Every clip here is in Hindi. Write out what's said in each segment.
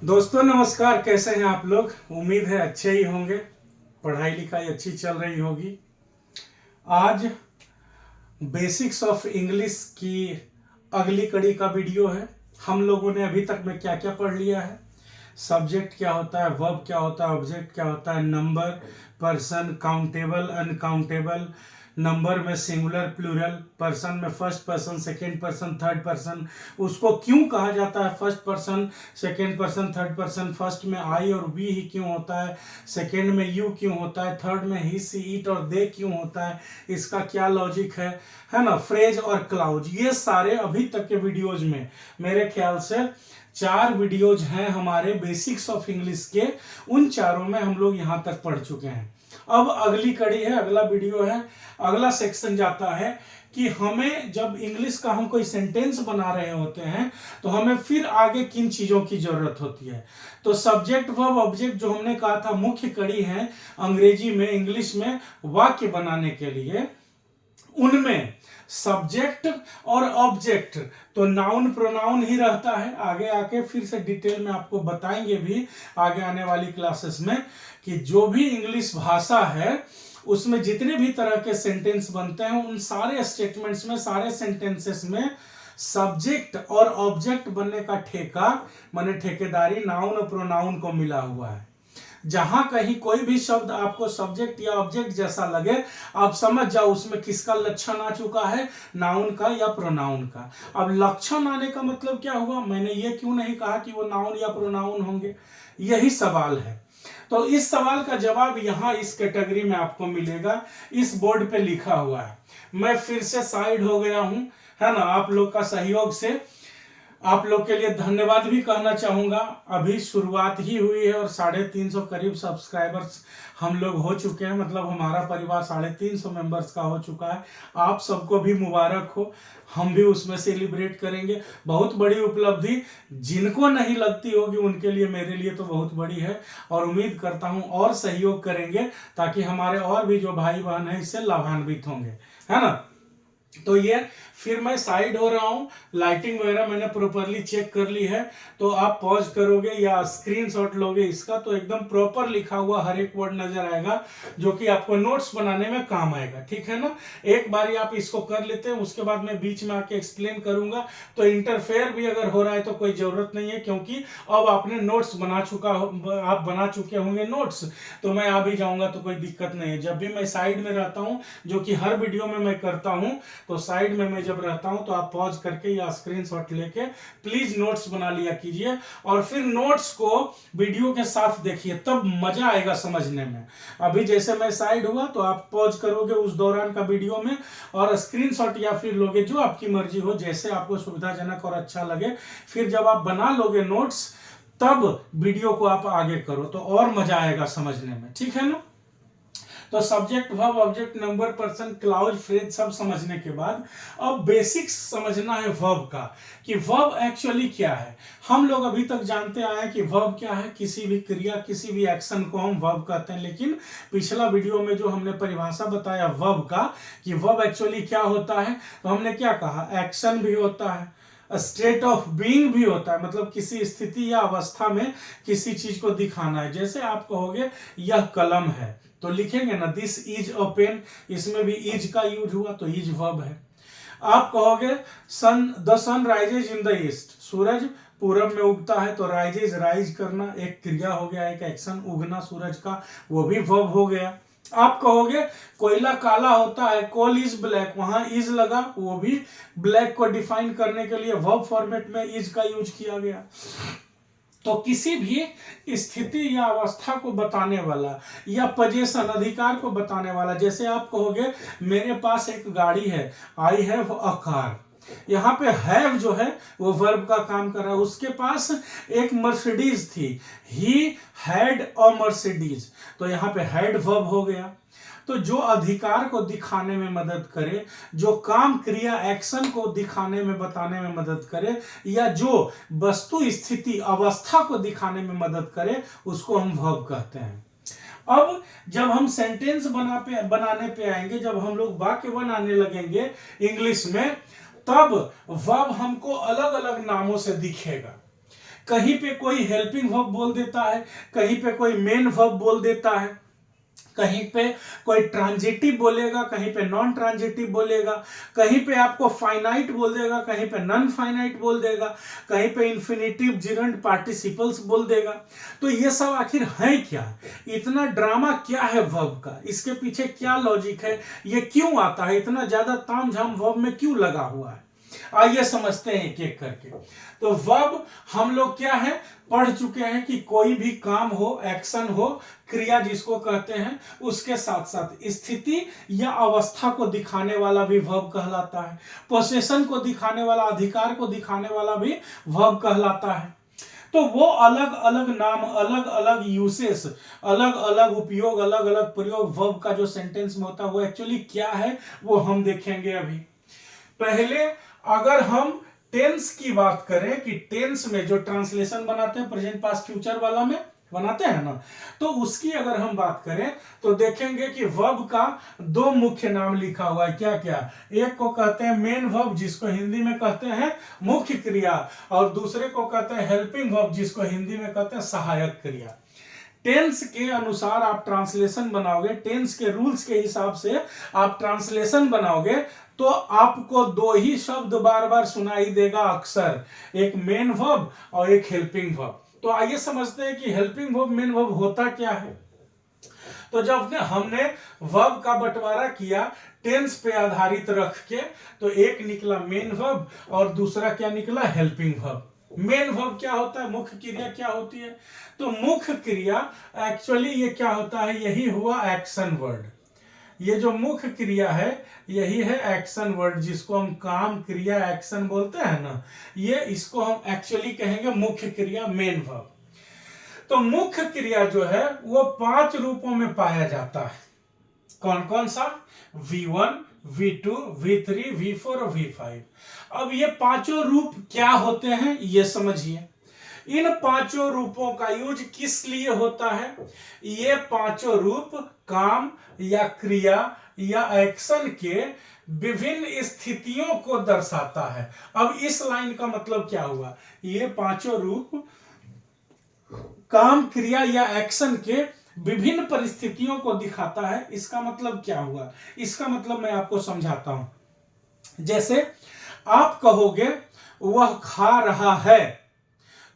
दोस्तों नमस्कार, कैसे हैं आप लोग। उम्मीद है अच्छे ही होंगे। पढ़ाई लिखाई अच्छी चल रही होगी। आज बेसिक्स ऑफ इंग्लिश की अगली कड़ी का वीडियो है। हम लोगों ने अभी तक में क्या क्या पढ़ लिया है। सब्जेक्ट क्या होता है, वर्ब क्या होता है, ऑब्जेक्ट क्या होता है, number, person, countable, uncountable, number में सिंगुलर प्लूरल, पर्सन में first person, second person, third person, उसको क्यों कहा जाता है first person, second person, third person, first में आई और वी ही क्यों होता है, सेकेंड में यू क्यों होता है, थर्ड में ही सी इट और दे क्यों होता है, इसका क्या लॉजिक है ना, फ्रेज और क्लाउज। ये सारे अभी तक के वीडियोज में मेरे ख्याल से 4 वीडियोज हैं हमारे बेसिक्स ऑफ इंग्लिश के। उन चारों में हम लोग यहां तक पढ़ चुके हैं। अब अगली कड़ी है, अगला वीडियो है, अगला सेक्शन जाता है कि हमें जब इंग्लिश का हम कोई सेंटेंस बना रहे होते हैं तो हमें फिर आगे किन चीजों की जरूरत होती है। तो सब्जेक्ट वर्ब ऑब्जेक्ट जो हमने कहा था मुख्य कड़ी है अंग्रेजी में, इंग्लिश में वाक्य बनाने के लिए। उनमें सब्जेक्ट और ऑब्जेक्ट तो नाउन प्रोनाउन ही रहता है। आगे आके फिर से डिटेल में आपको बताएंगे भी आगे आने वाली क्लासेस में कि जो भी इंग्लिश भाषा है उसमें जितने भी तरह के सेंटेंस बनते हैं उन सारे स्टेटमेंट्स में, सारे सेंटेंसेस में सब्जेक्ट और ऑब्जेक्ट बनने का ठेका माने ठेकेदारी नाउन और प्रोनाउन को मिला हुआ है। जहां कहीं कोई भी शब्द आपको सब्जेक्ट या ऑब्जेक्ट जैसा लगे आप समझ जाओ उसमें किसका लक्षण आ चुका है, नाउन का या प्रोनाउन का। अब लक्षण आने का मतलब क्या हुआ, मैंने ये क्यों नहीं कहा कि वो नाउन या प्रोनाउन होंगे, यही सवाल है। तो इस सवाल का जवाब यहां इस कैटेगरी में आपको मिलेगा, इस बोर्ड पे लिखा हुआ है। मैं फिर से साइड हो गया हूं, है ना, आप लोग का सहयोग से। आप लोग के लिए धन्यवाद भी कहना चाहूंगा। अभी शुरुआत ही हुई है और 350 करीब सब्सक्राइबर्स हम लोग हो चुके हैं, मतलब हमारा परिवार 350 मेंबर्स का हो चुका है। आप सबको भी मुबारक हो, हम भी उसमें सेलिब्रेट करेंगे। बहुत बड़ी उपलब्धि जिनको नहीं लगती होगी उनके लिए, मेरे लिए तो बहुत बड़ी है और उम्मीद करता हूं और सहयोग करेंगे ताकि हमारे और भी जो भाई बहन है इससे लाभान्वित होंगे, है ना। तो ये फिर मैं साइड हो रहा हूं, लाइटिंग वगैरह मैंने प्रॉपरली चेक कर ली है। तो आप पॉज करोगे या स्क्रीनशॉट लोगे इसका तो एकदम प्रॉपर लिखा हुआ हर एक वर्ड नजर आएगा जो कि आपको नोट्स बनाने में काम आएगा, ठीक है ना। एक बार आप इसको कर लेते हैं, उसके बाद मैं बीच में आके एक्सप्लेन करूंगा। तो इंटरफेयर भी अगर हो रहा है तो कोई जरूरत नहीं है, क्योंकि अब आपने नोट्स आप बना चुके होंगे नोट्स, तो मैं आ भी जाऊंगा तो कोई दिक्कत नहीं है। जब भी मैं साइड में रहता हूं, जो कि हर वीडियो में मैं करता हूं, तो साइड में मैं जब रहता हूं तो आप पॉज करके या स्क्रीनशॉट लेके प्लीज नोट्स बना लिया कीजिए और फिर नोट्स को वीडियो के साथ देखिए, तब मजा आएगा समझने में। अभी जैसे मैं साइड हुआ तो आप पॉज करोगे उस दौरान का वीडियो में और स्क्रीनशॉट या फिर लोगे, जो आपकी मर्जी हो, जैसे आपको सुविधाजनक और अच्छा लगे। फिर जब आप बना लोगे नोट्स तब वीडियो को आप आगे करो तो और मजा आएगा समझने में, ठीक है ना। तो subject verb object number person clause phrase सब समझने के बाद अब बेसिक्स समझना है वर्ब का, कि वर्ब एक्चुअली क्या है। हम लोग अभी तक जानते आए हैं कि वर्ब क्या है, किसी भी क्रिया किसी भी एक्शन को हम वर्ब कहते हैं। लेकिन पिछला वीडियो में जो हमने परिभाषा बताया वर्ब का कि वर्ब एक्चुअली क्या होता है, तो हमने क्या कहा, एक्शन भी होता है, स्टेट ऑफ बीइंग भी होता है, मतलब किसी स्थिति या अवस्था में किसी चीज को दिखाना है। जैसे आप कहोगे यह कलम है तो लिखेंगे ना दिस इज अ पेन, इसमें भी इज का यूज हुआ तो इज वर्ब है। आप कहोगे the sun rises in the east, सूरज पूरब में उगता है तो राइजेज राइज करना एक क्रिया हो गया, एक एक्शन, उगना सूरज का, वो भी वर्ब हो गया। आप कहोगे कोयला काला होता है, कोल इज ब्लैक, वहां इज लगा, वो भी ब्लैक को डिफाइन करने के लिए वर्ब फॉर्मेट में इज का यूज किया गया। तो किसी भी स्थिति या अवस्था को बताने वाला या पोजीशन अधिकार को बताने वाला, जैसे आप कहोगे मेरे पास एक गाड़ी है, आई हैव अ कार, यहाँ पे हैव जो है वो वर्ब का काम कर रहा है। उसके पास एक मर्सिडीज थी, ही हैड अ मर्सिडीज, तो यहाँ पे हैड वर्ब हो गया। तो जो अधिकार को दिखाने में मदद करे, जो काम क्रिया एक्शन को दिखाने में बताने में मदद करे, या जो वस्तु स्थिति अवस्था को दिखाने में मदद करे, उसको हम वर्ब कहते हैं। अब जब हम सेंटेंस बनाने पे आएंगे, जब हम लोग वाक्य बनाने लगेंगे इंग्लिश में, तब वर्ब हमको अलग अलग नामों से दिखेगा। कहीं पे कोई हेल्पिंग वर्ब बोल देता है, कहीं पे कोई मेन वर्ब बोल देता है, कहीं पे कोई ट्रांजिटिव बोलेगा, कहीं पे नॉन ट्रांजिटिव बोलेगा, कहीं पे आपको फाइनाइट बोल देगा, कहीं पे नॉन फाइनाइट बोल देगा, कहीं पे इन्फिनिटिव जिरेंट पार्टिसिपल्स बोल देगा। तो ये सब आखिर है क्या? इतना ड्रामा क्या है वर्ब का? इसके पीछे क्या लॉजिक है? ये क्यों आता है? इतना ज्यादा तामझाम वर्ब में क्यों लगा हुआ है? आइए समझते हैं एक एक करके। तो वर्ब हम लोग क्या है पढ़ चुके हैं कि कोई भी काम हो, एक्शन हो, क्रिया जिसको कहते हैं, उसके साथ साथ स्थिति या अवस्था को दिखाने वाला भी वर्ब कहलाता है। पोसेशन को दिखाने वाला, अधिकार को दिखाने वाला भी वर्ब कहलाता है। तो वो अलग अलग नाम, अलग अलग यूसेस, अलग अलग उपयोग, अलग अलग प्रयोग वर्ब का जो सेंटेंस में होता है वो एक्चुअली क्या है वो हम देखेंगे अभी। पहले अगर हम टेंस की बात करें कि टेंस में जो ट्रांसलेशन बनाते हैं प्रेजेंट पास्ट फ्यूचर वाला में बनाते हैं ना, तो उसकी अगर हम बात करें तो देखेंगे कि वर्ब का दो मुख्य नाम लिखा हुआ है। क्या क्या? एक को कहते हैं मेन वर्ब जिसको हिंदी में कहते हैं मुख्य क्रिया, और दूसरे को कहते हैं हेल्पिंग वर्ब जिसको हिंदी में कहते हैं सहायक क्रिया। टेंस के अनुसार आप ट्रांसलेशन बनाओगे, टेंस के रूल्स के हिसाब से आप ट्रांसलेशन बनाओगे तो आपको दो ही शब्द बार बार सुनाई देगा अक्सर, एक मेन वर्ब और एक हेल्पिंग वर्ब। तो आइए समझते हैं कि हेल्पिंग वर्ब मेन वर्ब होता क्या है। तो जब हमने वर्ब का बंटवारा किया टेंस पे आधारित रख के, तो एक निकला मेन वर्ब और दूसरा क्या निकला? Helping verb. मेन वर्ब क्या होता है? मुख्य क्रिया क्या होती है? तो मुख्य क्रिया एक्चुअली ये क्या होता है? यही हुआ एक्शन वर्ड। ये जो मुख्य क्रिया है यही है एक्शन वर्ड, जिसको हम काम, क्रिया, एक्शन बोलते हैं ना, ये इसको हम एक्चुअली कहेंगे मुख्य क्रिया, मेन वर्ब। तो मुख्य क्रिया जो है वो 5 रूपों में पाया जाता है। कौन कौन सा? V1, V2, V3, V4 और V5। अब ये पांचों रूप क्या होते हैं ये समझिए। इन पांचों रूपों का यूज किस लिए होता है? ये पांचों रूप काम या क्रिया या एक्शन के विभिन्न स्थितियों को दर्शाता है। अब इस लाइन का मतलब क्या हुआ? ये पांचों रूप काम, क्रिया या एक्शन के विभिन्न परिस्थितियों को दिखाता है। इसका मतलब क्या हुआ? इसका मतलब मैं आपको समझाता हूं। जैसे आप कहोगे वह खा रहा है।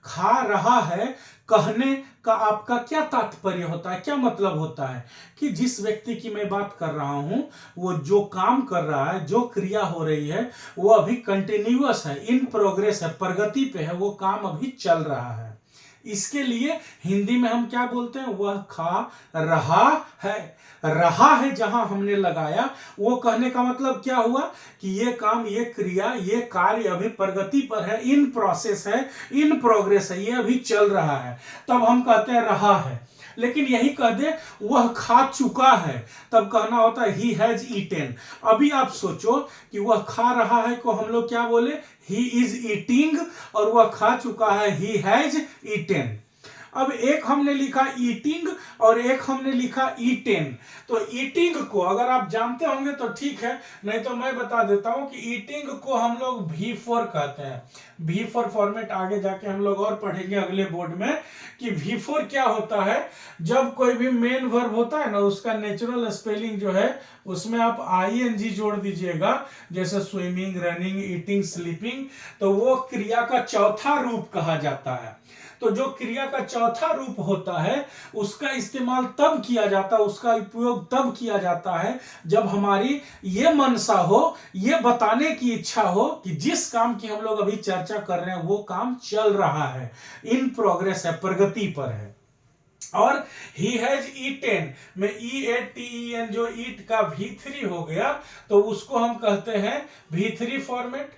खा रहा है कहने का आपका क्या तात्पर्य होता है? क्या मतलब होता है? कि जिस व्यक्ति की मैं बात कर रहा हूं वो जो काम कर रहा है, जो क्रिया हो रही है वो अभी कंटिन्यूअस है, इन प्रोग्रेस है, प्रगति पे है, वो काम अभी चल रहा है। इसके लिए हिंदी में हम क्या बोलते हैं? वह खा रहा है। रहा है जहां हमने लगाया, वो कहने का मतलब क्या हुआ? कि ये काम, ये क्रिया, ये कार्य अभी प्रगति पर है, इन प्रोसेस है, इन प्रोग्रेस है, ये अभी चल रहा है, तब हम कहते हैं रहा है। लेकिन यही कह दे वह खा चुका है, तब कहना होता है ही हैज ईटेन। अभी आप सोचो कि वह खा रहा है को हम लोग क्या बोले? ही इज ईटिंग, और वह खा चुका है ही हैज ईटेन। अब एक हमने लिखा ईटिंग और एक हमने लिखा ईटेन। तो ईटिंग को अगर आप जानते होंगे तो ठीक है, नहीं तो मैं बता देता हूं कि ईटिंग को हम लोग V4 कहते हैं। V4 फॉर्मेट आगे जाके हम लोग और पढ़ेंगे अगले बोर्ड में कि V4 क्या होता है। जब कोई भी मेन वर्ब होता है ना, उसका नेचुरल स्पेलिंग जो है उसमें आप ING जोड़ दीजिएगा, जैसे स्विमिंग, रनिंग, ईटिंग, स्लीपिंग, तो वो क्रिया का चौथा रूप कहा जाता है। तो जो क्रिया का चौथा रूप होता है उसका इस्तेमाल तब किया जाता है, उसका उपयोग तब किया जाता है जब हमारी ये मनसा हो, ये बताने की इच्छा हो कि जिस काम की हम लोग अभी चर्चा कर रहे हैं वो काम चल रहा है, इन प्रोग्रेस है, प्रगति पर है। और ही हैज ईटेन में EATEN जो ईट का V3 हो गया, तो उसको हम कहते हैं V3 फॉर्मेट।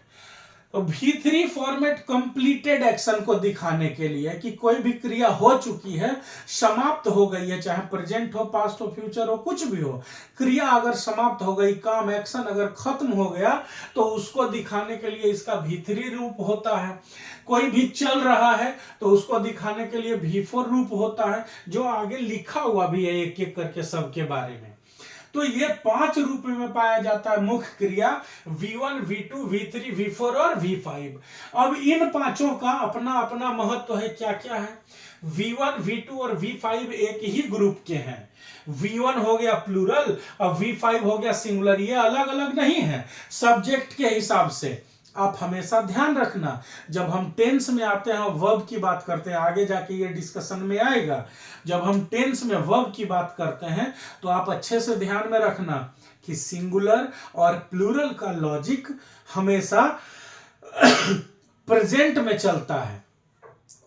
तो V3 फॉर्मेट कंप्लीटेड एक्शन को दिखाने के लिए कि कोई भी क्रिया हो चुकी है, समाप्त हो गई है, चाहे प्रेजेंट हो, पास्ट हो, फ्यूचर हो, कुछ भी हो, क्रिया अगर समाप्त हो गई, काम, एक्शन अगर खत्म हो गया, तो उसको दिखाने के लिए इसका V3 रूप होता है। कोई भी चल रहा है तो उसको दिखाने के लिए V4 रूप होता है, जो आगे लिखा हुआ भी है एक एक करके सबके बारे में। तो ये 5 रूप में पाया जाता है मुख्य क्रिया V1, V2, V3, V4 और V5। अब इन पांचों का अपना अपना महत्व है। क्या क्या है? V1, V2 और V5 एक ही ग्रुप के हैं। V1 हो गया प्लूरल और V5 हो गया सिंगुलर। ये अलग अलग नहीं है सब्जेक्ट के हिसाब से। आप हमेशा ध्यान रखना, जब हम टेंस में आते हैं वर्ब की बात करते हैं, आगे जाके ये डिस्कशन में आएगा, जब हम टेंस में वर्ब की बात करते हैं तो आप अच्छे से ध्यान में रखना कि सिंगुलर और प्लूरल का लॉजिक हमेशा प्रेजेंट में चलता है।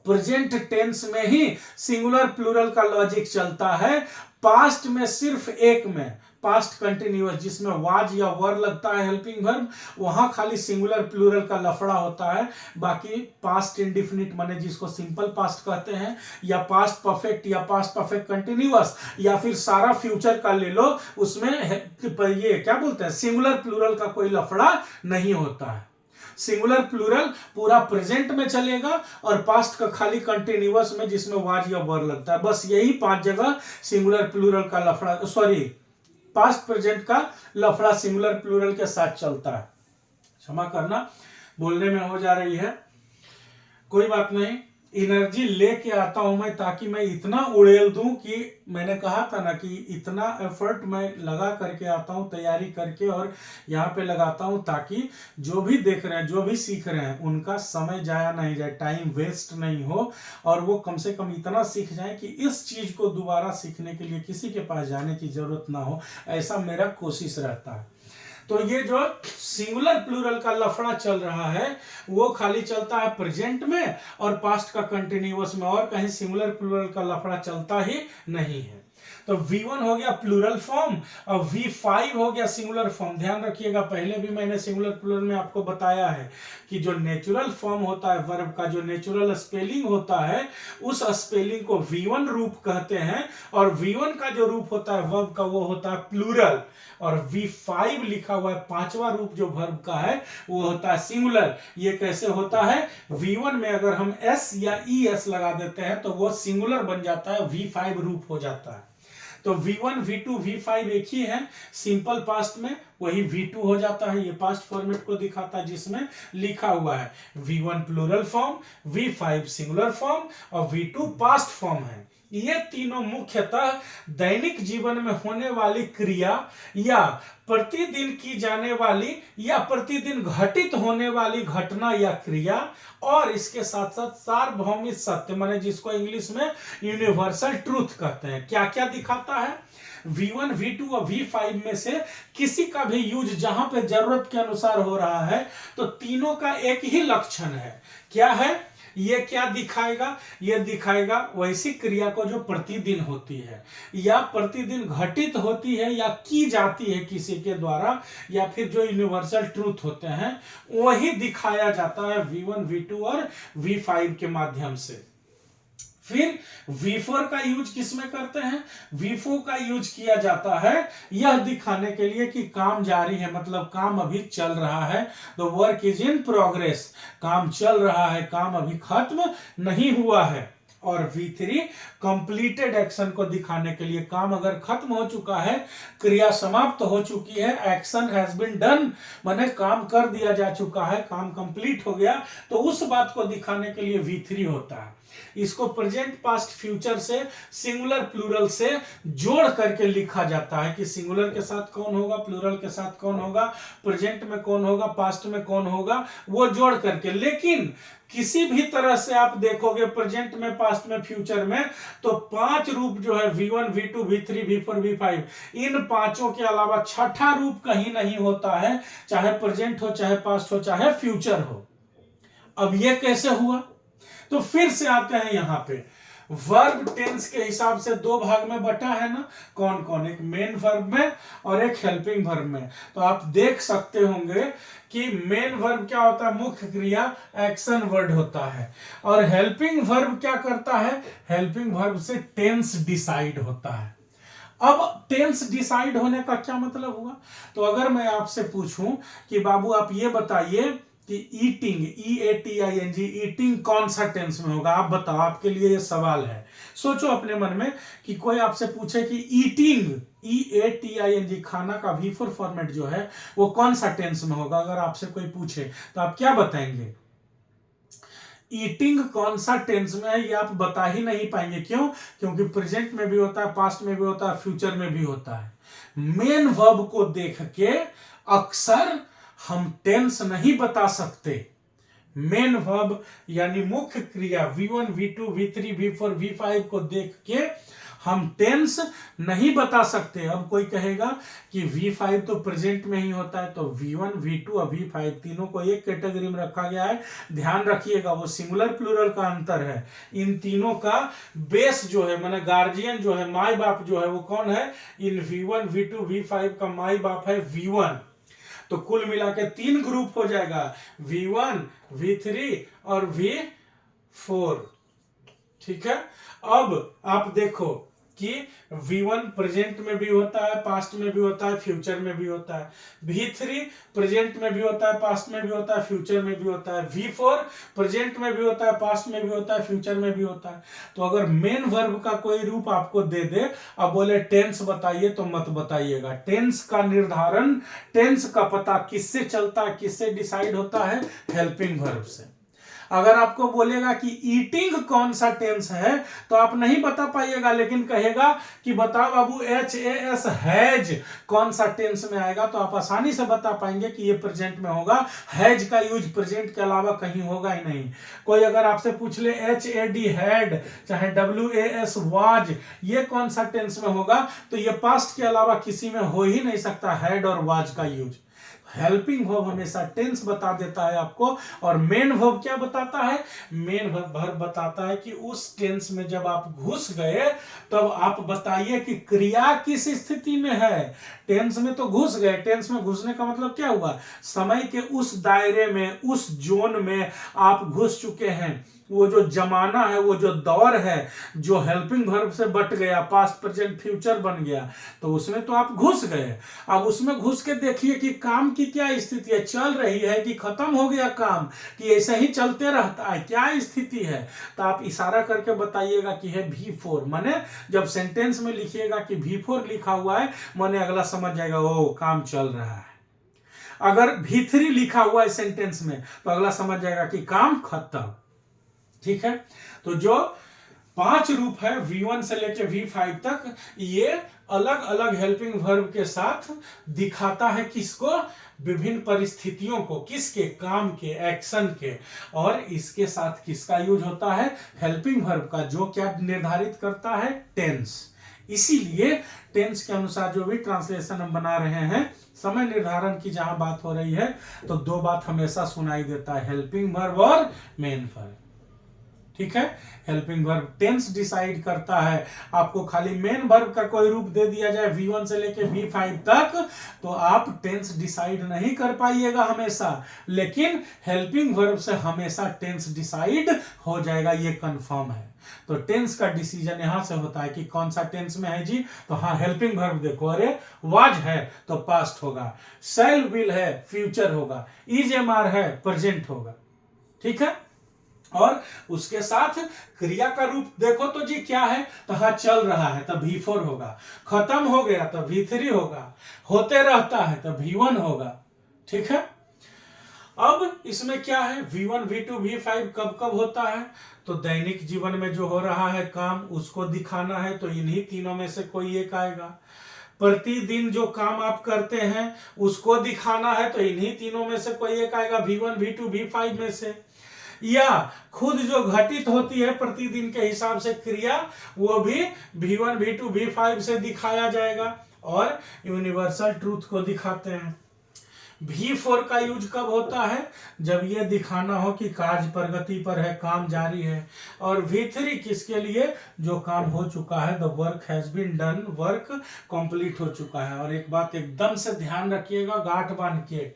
प्रेजेंट टेंस में ही सिंगुलर प्लूरल का लॉजिक चलता है। पास्ट में सिर्फ एक में, पास्ट कंटिन्यूअस जिसमें वाज या वर लगता है हेल्पिंग वर्ब, वहां खाली सिंगुलर प्लूरल का लफड़ा होता है। बाकी पास्ट इंडिफिनिट माने जिसको सिंपल पास्ट कहते हैं, या पास्ट परफेक्ट या पास्ट परफेक्ट कंटिन्यूअस, या फिर सारा फ्यूचर का ले लो, उसमें ये क्या बोलते हैं सिंगुलर प्लूरल का कोई लफड़ा नहीं होता है। सिंगुलर प्लूरल पूरा प्रेजेंट में चलेगा और पास्ट का खाली कंटिन्यूअस में जिसमें वाज या वर लगता है। बस यही 5 जगह सिंगुलर प्लूरल का लफड़ा, सॉरी पास्ट प्रेजेंट का लफड़ा सिंगुलर प्लूरल के साथ चलता है। क्षमा करना, बोलने में हो जा रही है, कोई बात नहीं। एनर्जी लेके आता हूं मैं ताकि मैं इतना उड़ेल दूं कि मैंने कहा था ना कि इतना एफर्ट मैं लगा करके आता हूं तैयारी करके और यहाँ पे लगाता हूं ताकि जो भी देख रहे हैं, जो भी सीख रहे हैं, उनका समय जाया नहीं जाए, टाइम वेस्ट नहीं हो, और वो कम से कम इतना सीख जाए कि इस चीज को दोबारा सीखने के लिए किसी के पास जाने की जरूरत ना हो। ऐसा मेरा कोशिश रहता है। तो ये जो सिंगुलर प्लूरल का लफड़ा चल रहा है वो खाली चलता है प्रेजेंट में और पास्ट का कंटिन्यूअस में, और कहीं सिंगुलर प्लूरल का लफड़ा चलता ही नहीं है। तो V1 हो गया प्लूरल फॉर्म और V5 हो गया सिंगुलर फॉर्म। ध्यान रखिएगा, पहले भी मैंने सिंगुलर प्लूरल में आपको बताया है कि जो नेचुरल फॉर्म होता है वर्ब का, जो नेचुरल स्पेलिंग होता है, उस स्पेलिंग को V1 रूप कहते हैं, और V1 का जो रूप होता है वर्ब का वो होता है प्लूरल, और V5 लिखा हुआ है 5वां रूप जो वर्ब का है वो होता है सिंगुलर। ये कैसे होता है? V1 में अगर हम S या ES लगा देते हैं तो वो सिंगुलर बन जाता है, V5 रूप हो जाता है। तो V1, V2, V5 एक ही है। सिंपल पास्ट में वही V2 हो जाता है। ये पास्ट फॉर्मेट को दिखाता है जिसमें लिखा हुआ है V1 plural form, V5 singular form और V2 पास्ट फॉर्म है। ये तीनों मुख्यतः दैनिक जीवन में होने वाली क्रिया या प्रतिदिन की जाने वाली या प्रतिदिन घटित होने वाली घटना या क्रिया, और इसके साथ साथ सार्वभौमिक सत्य माने जिसको इंग्लिश में यूनिवर्सल ट्रूथ कहते हैं। क्या क्या दिखाता है? V1, V2 और V5 में से किसी का भी यूज जहां पे जरूरत के अनुसार हो रहा है तो तीनों का एक ही लक्षण है। क्या है? ये क्या दिखाएगा? ये दिखाएगा वैसी क्रिया को जो प्रतिदिन होती है या प्रतिदिन घटित होती है या की जाती है किसी के द्वारा, या फिर जो यूनिवर्सल ट्रूथ होते हैं वही दिखाया जाता है V1, V2 और V5 के माध्यम से। फिर V4 का यूज किसमें करते हैं? V4 का यूज किया जाता है यह दिखाने के लिए कि काम जारी है, मतलब काम अभी चल रहा है। The work is in progress, काम चल रहा है, काम अभी खत्म नहीं हुआ है। और V3 कंप्लीटेड एक्शन को दिखाने के लिए, काम अगर खत्म हो चुका है, क्रिया समाप्त हो चुकी है, एक्शन हैज बीन डन, माने काम कर दिया जा चुका है, काम कंप्लीट हो गया, तो उस बात को दिखाने के लिए V3 होता है। इसको प्रेजेंट, पास्ट, फ्यूचर से सिंगुलर प्लूरल से जोड़ करके लिखा जाता है कि सिंगुलर के साथ कौन होगा, प्लूरल के साथ कौन होगा, प्रेजेंट में कौन होगा, पास्ट में कौन होगा, वो जोड़ करके। लेकिन किसी भी तरह से आप देखोगे प्रेजेंट में, पास्ट में, फ्यूचर में, तो 5 रूप जो है V1, V2, V3, V4, V5, इन पांचों के अलावा छठा रूप कहीं नहीं होता है, चाहे प्रेजेंट हो, चाहे पास्ट हो, चाहे फ्यूचर हो। अब ये कैसे हुआ? तो फिर से आते हैं यहां पे, वर्ब टेंस के हिसाब से 2 भाग में बटा है ना, कौन कौन? एक मेन वर्ब में और एक हेल्पिंग वर्ब में। तो आप देख सकते होंगे कि मेन वर्ब क्या होता है? मुख्य क्रिया, एक्शन वर्ड होता है। और हेल्पिंग वर्ब क्या करता है? हेल्पिंग वर्ब से टेंस डिसाइड होता है। अब टेंस डिसाइड होने का क्या मतलब हुआ? तो अगर मैं आपसे पूछूं कि बाबू आप ये बताइए कि ईटिंग, EATING, ईटिंग कौन सा टेंस में होगा? आप बताओ, आपके लिए ये सवाल है। सोचो अपने मन में कि कोई आपसे पूछे कि ईटिंग, EATING, खाना का V4 फॉर्मेट जो है वो कौन सा टेंस में होगा? अगर आपसे कोई पूछे तो आप क्या बताएंगे? ईटिंग कौन सा टेंस में है ये आप बता ही नहीं पाएंगे। क्यों? क्योंकि प्रेजेंट में भी होता है, पास्ट में भी होता है, फ्यूचर में भी होता है। मेन वर्ब को देख के अक्सर हम टेंस नहीं बता सकते। मेन वर्ब यानी मुख्य क्रिया V1, V2, V3, V4, V5 को देख के हम टेंस नहीं बता सकते। अब कोई कहेगा कि V5 तो प्रेजेंट में ही होता है, तो V1, V2 और V5 तीनों को एक कैटेगरी में रखा गया है। ध्यान रखिएगा, वो सिंगुलर प्लूरल का अंतर है। इन तीनों का बेस जो है, माने गार्जियन जो है, माई बाप जो है, वो कौन है? इन V1, V2, V5 का माई बाप है V1। तो कुल मिला के 3 ग्रुप हो जाएगा, V1, V3 और V4। ठीक है। अब आप देखो कि V1 प्रेजेंट में भी होता है, पास्ट में भी होता है, फ्यूचर में भी होता है। V3 प्रेजेंट में भी होता है, पास्ट में भी होता है, फ्यूचर में भी होता है। V4 प्रेजेंट में भी होता है, पास्ट में भी होता है, फ्यूचर में भी होता है। तो अगर मेन वर्ब का कोई रूप आपको दे दे, अब बोले टेंस बताइए, तो मत बताइएगा। टेंस का निर्धारण, टेंस का पता किससे चलता है, किससे डिसाइड होता है? हेल्पिंग वर्ब से। अगर आपको बोलेगा कि ईटिंग कौन सा टेंस है तो आप नहीं बता पाइएगा, लेकिन कहेगा कि बताओ बाबू HAS, हैज कौन सा टेंस में आएगा, तो आप आसानी से बता पाएंगे कि ये प्रेजेंट में होगा। हैज का यूज प्रेजेंट के अलावा कहीं होगा ही नहीं। कोई अगर आपसे पूछ ले HAD, हैड, चाहे WAS, वाज, ये कौन सा टेंस में होगा, तो ये पास्ट के अलावा किसी में हो ही नहीं सकता हैड और वाज का यूज। हेल्पिंग वर्ब हमेशा टेंस बता देता है आपको। और मेन वर्ब क्या बताता है? मेन वर्ब बताता है कि उस टेंस में जब आप घुस गए तब आप बताइए कि क्रिया किस स्थिति में है। टेंस में तो घुस गए, टेंस में घुसने का मतलब क्या हुआ? समय के उस दायरे में, उस जोन में आप घुस चुके हैं। वो जो जमाना है, वो जो दौर है, जो हेल्पिंग वर्ब से बट गया, पास्ट प्रेजेंट फ्यूचर बन गया, तो उसमें तो आप घुस गए। अब उसमें घुस के देखिए कि काम की क्या स्थिति है, चल रही है कि खत्म हो गया काम, कि ऐसे ही चलते रहता है, क्या स्थिति है? तो आप इशारा करके बताइएगा कि है V4। माने जब सेंटेंस में लिखिएगा कि V4 लिखा हुआ है, माने अगला समझ जाएगा ओ काम चल रहा है। अगर V3 लिखा हुआ है सेंटेंस में, तो अगला समझ जाएगा कि काम खत्म। ठीक है। तो जो 5 रूप है V1 से लेकर V5 तक, ये अलग अलग हेल्पिंग वर्ब के साथ दिखाता है किसको? विभिन्न परिस्थितियों को, किसके? काम के, एक्शन के। और इसके साथ किसका यूज होता है? हेल्पिंग वर्ब का, जो क्या निर्धारित करता है? टेंस। इसीलिए टेंस के अनुसार जो भी ट्रांसलेशन हम बना रहे हैं, समय निर्धारण की जहां बात हो रही है, तो 2 बात हमेशा सुनाई देता है, हेल्पिंग वर्ब और मेन वर्ब। ठीक है। हेल्पिंग वर्ब टेंस डिसाइड करता है। आपको खाली मेन वर्ब का कोई रूप दे दिया जाए V1 से लेके V5 तक, तो आप टेंस डिसाइड नहीं कर पाइएगा हमेशा, लेकिन हेल्पिंग वर्ब से हमेशा टेंस डिसाइड हो जाएगा, ये कंफर्म है। तो टेंस का डिसीजन यहां से होता है कि कौन सा टेंस में है जी, तो हाँ हेल्पिंग वर्ब देखो, अरे वाज है तो पास्ट होगा, शैल विल है फ्यूचर होगा, इज एम आर है प्रेजेंट होगा। ठीक है। और उसके साथ क्रिया का रूप देखो तो जी क्या है, तो हाँ चल रहा है तो V4 होगा, खत्म हो गया तो V3 होगा, होते रहता है तो V1 होगा। ठीक है। अब इसमें क्या है, V1, V2, V5 कब कब होता है, तो दैनिक जीवन में जो हो रहा है काम, उसको दिखाना है, तो इन्हीं तीनों में से कोई एक आएगा। प्रतिदिन जो काम आप करते हैं उसको दिखाना है, तो इन्हीं तीनों में से कोई एक आएगा, V1, V2, V5 में से। या खुद जो घटित होती है प्रतिदिन के हिसाब से क्रिया, वो भी V1, V2, V5 से दिखाया जाएगा। और यूनिवर्सल ट्रूथ को दिखाते हैं। V4 का यूज कब होता है, जब यह दिखाना हो कि कार्य प्रगति पर है, काम जारी है। और V3 किसके लिए, जो काम हो चुका है, the work has been done, work complete हो चुका है। और एक बात एकदम से ध्यान रखिएगा, गांठ बांध के,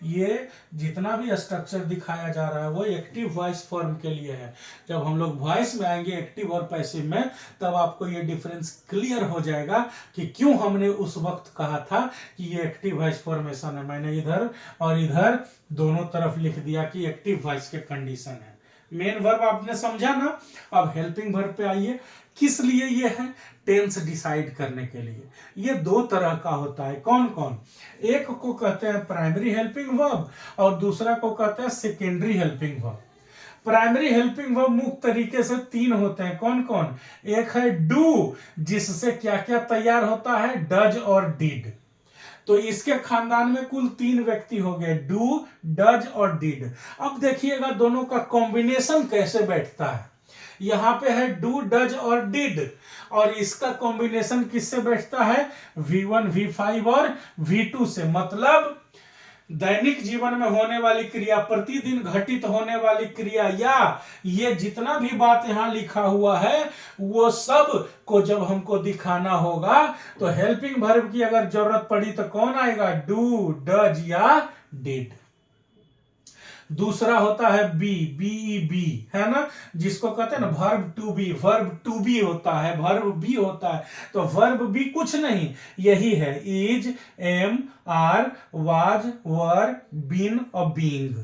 ये जितना भी स्ट्रक्चर दिखाया जा रहा है वो एक्टिव वॉइस फॉर्म के लिए है। जब हम लोग वॉइस में आएंगे एक्टिव और पैसिव में, तब आपको ये डिफरेंस क्लियर हो जाएगा कि क्यों हमने उस वक्त कहा था कि ये एक्टिव वॉइस फॉर्मेशन है। मैंने इधर और इधर दोनों तरफ लिख दिया कि एक्टिव वॉइस के कंडीशन है। मेन वर्ब आपने समझा ना। अब हेल्पिंग वर्ब पे आइए। किस लिए ये है? टेंस डिसाइड करने के लिए। ये दो तरह का होता है। कौन कौन? एक को कहते हैं प्राइमरी हेल्पिंग वर्ब और दूसरा को कहते हैं secondary helping verb. Primary helping verb मुख्य तरीके से तीन होते हैं। कौन कौन? एक है डू, जिससे क्या क्या तैयार होता है? डज और डिड। तो इसके खानदान में कुल तीन व्यक्ति हो गए, डू, डज और डिड। अब देखिएगा दोनों का कॉम्बिनेशन कैसे बैठता है। यहां पे है डू, डज और डिड, और इसका कॉम्बिनेशन किससे बैठता है? V1, V5 और V2 से। मतलब दैनिक जीवन में होने वाली क्रिया, प्रतिदिन घटित होने वाली क्रिया, या ये जितना भी बात यहां लिखा हुआ है वो सब को जब हमको दिखाना होगा तो हेल्पिंग वर्ब की अगर जरूरत पड़ी तो कौन आएगा? डू, डज या डिड। दूसरा होता है बी, है ना, जिसको कहते हैं ना वर्ब टू बी होता है, वर्ब बी होता है। तो वर्ब बी कुछ नहीं, यही है is, am, are, was, were, been और बीइंग।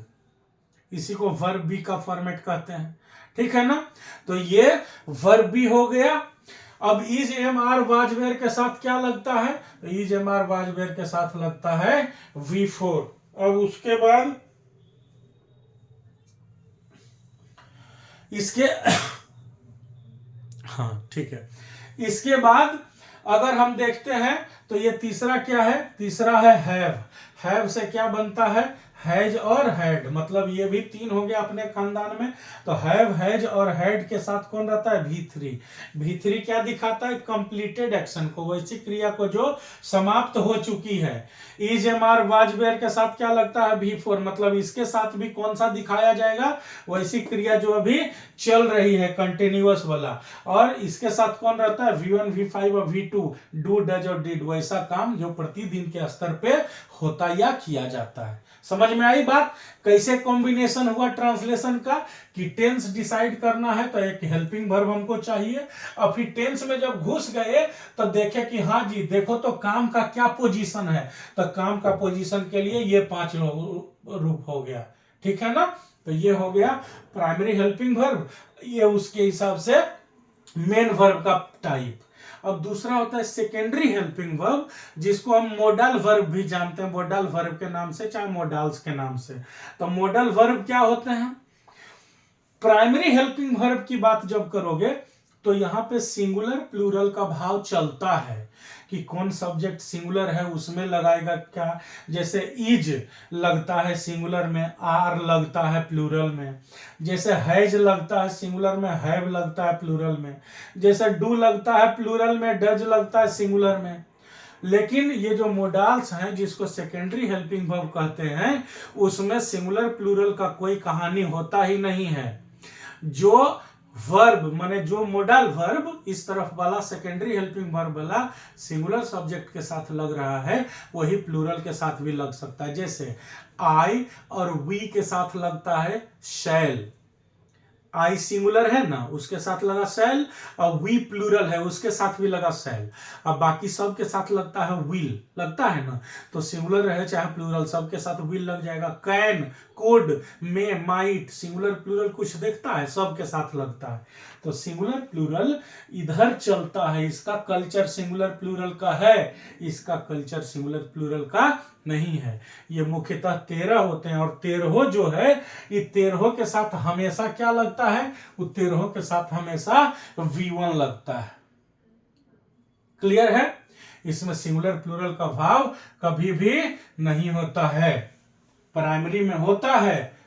इसी को वर्ब बी का फॉर्मेट कहते हैं। ठीक है ना। तो ये वर्ब बी हो गया। अब is, am, are, was, were के साथ क्या लगता है? Is, am, are, was, were के साथ लगता है V4। अब उसके बाद इसके हाँ ठीक है। इसके बाद अगर हम देखते हैं तो ये तीसरा क्या है? तीसरा है हैव से क्या बनता है? हैज और हैड। मतलब ये भी तीन हो गया अपने खानदान में। तो हैव, हैज और हैड के साथ कौन रहता है? V3 क्या दिखाता है? कंप्लीटेड एक्शन को, वैसी क्रिया को जो समाप्त हो चुकी है। Is, am, are, was, were के साथ क्या लगता है? V4। मतलब इसके साथ भी कौन सा दिखाया जाएगा? वैसी क्रिया जो अभी चल रही है, कंटिन्यूअस वाला। और इसके साथ कौन रहता है? V1, V5 और V2, डू, डज और डिड। वैसा काम जो प्रतिदिन के स्तर पे होता या किया जाता है। समझ में आई बात? कैसे कॉम्बिनेशन हुआ ट्रांसलेशन का कि टेंस डिसाइड करना है तो एक हेल्पिंग वर्ब हमको चाहिए, और फिर टेंस में जब घुस गए तो देखे कि हाँ जी देखो तो काम का क्या पोजीशन है। तो काम का पोजीशन के लिए ये 5 रूप हो गया। ठीक है ना। तो ये हो गया प्राइमरी हेल्पिंग वर्ब, ये उसके हिसाब से मेन वर्ब का टाइप। अब दूसरा होता है सेकेंडरी हेल्पिंग वर्ब, जिसको हम मोडल वर्ब भी जानते हैं, मोडल वर्ब के नाम से, चाहे मोडल्स के नाम से। तो मोडल वर्ब क्या होते हैं? प्राइमरी हेल्पिंग वर्ब की बात जब करोगे तो यहां पे सिंगुलर प्लूरल का भाव चलता है कि कौन सब्जेक्ट सिंगुलर है उसमें लगाएगा क्या। जैसे इज लगता है सिंगुलर में, आर लगता है प्लूरल में। जैसे हैज लगता है सिंगुलर में, हैव लगता है प्लूरल में। जैसे डू लगता है प्लूरल में, डज लगता है सिंगुलर में। लेकिन ये जो मोडाल्स हैं जिसको सेकेंडरी हेल्पिंग वर्ब कहते हैं, उसमें सिंगुलर प्लूरल का कोई कहानी होता ही नहीं है। जो वर्ब माने जो मोडल वर्ब इस तरफ वाला सेकेंडरी हेल्पिंग वर्ब वाला सिंगुलर सब्जेक्ट के साथ लग रहा है, वही प्लूरल के साथ भी लग सकता है। जैसे आई और वी के साथ लगता है शैल। आई सिंगुलर है ना, उसके साथ लगा शैल, और वी प्लूरल है उसके साथ भी लगा शैल। अब बाकी सब के साथ लगता है विल, लगता है ना। तो सिंगुलर रहे चाहे प्लूरल, सब के साथ विल लग जाएगा। Can, could, may, might, singular plural कुछ देखता है, सब के साथ लगता है। तो सिंगुलर प्लूरल इधर चलता है, इसका कल्चर सिंगुलर प्लूरल का है, इसका कल्चर सिंगुलर प्लूरल का नहीं है। ये मुख्यतः 13 होते हैं, और 13 जो है ये 13 के साथ हमेशा क्या लगता है? वो 13 के साथ हमेशा V1 लगता है। क्लियर है? इसमें सिंगुलर प्लूरल का भाव कभी भी नहीं होता है। प्राइमरी में होता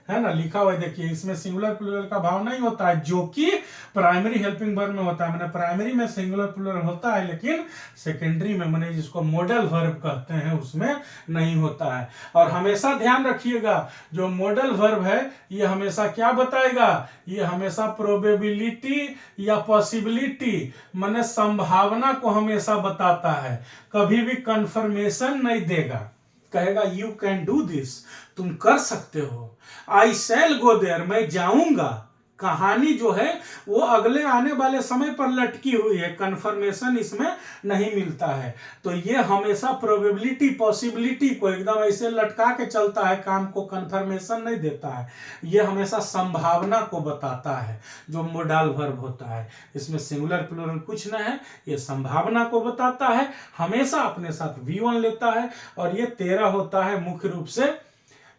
है ना, लिखा हुआ है देखिए, इसमें सिंगुलर प्लूरल का भाव नहीं होता है, जो कि प्राइमरी हेल्पिंग वर्ब में होता है। मैंने प्राइमरी में सिंगुलर प्लूरल होता है, लेकिन सेकेंडरी में मैंने जिसको मॉडल वर्ब कहते हैं उसमें नहीं होता है। और हमेशा ध्यान रखिएगा, जो मॉडल वर्ब है ये हमेशा क्या बताएगा? ये हमेशा प्रोबेबिलिटी या पॉसिबिलिटी माने संभावना को हमेशा बताता है, कभी भी कंफर्मेशन नहीं देगा। कहेगा यू कैन डू दिस, तुम कर सकते हो। आई शैल गो देयर, मैं जाऊंगा। कहानी जो है वो अगले आने वाले समय पर लटकी हुई है, कंफर्मेशन इसमें नहीं मिलता है। तो ये हमेशा प्रोबेबिलिटी पॉसिबिलिटी को एकदम ऐसे लटका के चलता है, काम को कंफर्मेशन नहीं देता है। ये हमेशा संभावना को बताता है जो मोडाल वर्ब होता है। इसमें सिंगुलर प्लूरल कुछ न है, ये संभावना को बताता है, हमेशा अपने साथ V1 लेता है। और ये 13 होता है मुख्य रूप से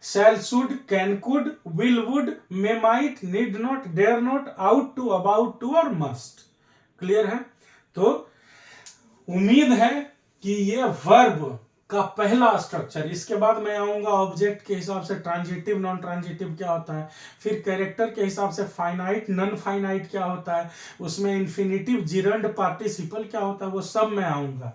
shall, should, can, could, will, would, may, might, need not, dare not, out to, about to और must। क्लियर है? तो उम्मीद है कि ये वर्ब का पहला स्ट्रक्चर, इसके बाद मैं आऊंगा ऑब्जेक्ट के हिसाब से ट्रांजिटिव नॉन ट्रांजिटिव क्या होता है, फिर कैरेक्टर के हिसाब से फाइनाइट नॉन फाइनाइट क्या होता है, उसमें इन्फिनिटिव जिरंड पार्टिसिपल क्या होता है, वो सब मैं आऊंगा।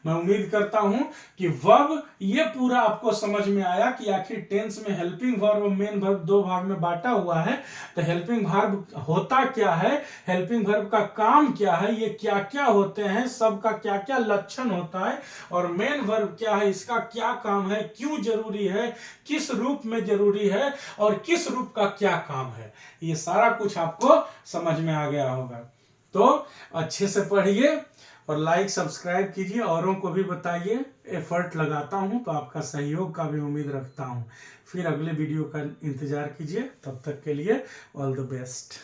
मैं उम्मीद करता हूं कि वर्ब ये पूरा आपको समझ में आया कि आखिर टेंस में हेल्पिंग वर्ब और मेन वर्ब दो भाग में बांटा हुआ है। तो हेल्पिंग वर्ब होता क्या है, हेल्पिंग वर्ब का काम क्या है, ये क्या क्या होते हैं, सबका क्या क्या लक्षण होता है, और मेन वर्ब क्या है, इसका क्या काम है, क्यों जरूरी है, किस रूप में जरूरी है, और किस रूप का क्या काम है, ये सारा कुछ आपको समझ में आ गया होगा। तो अच्छे से पढ़िए और लाइक सब्सक्राइब कीजिए, औरों को भी बताइए। एफर्ट लगाता हूं तो आपका सहयोग का भी उम्मीद रखता हूं। फिर अगले वीडियो का इंतजार कीजिए, तब तक के लिए ऑल द बेस्ट।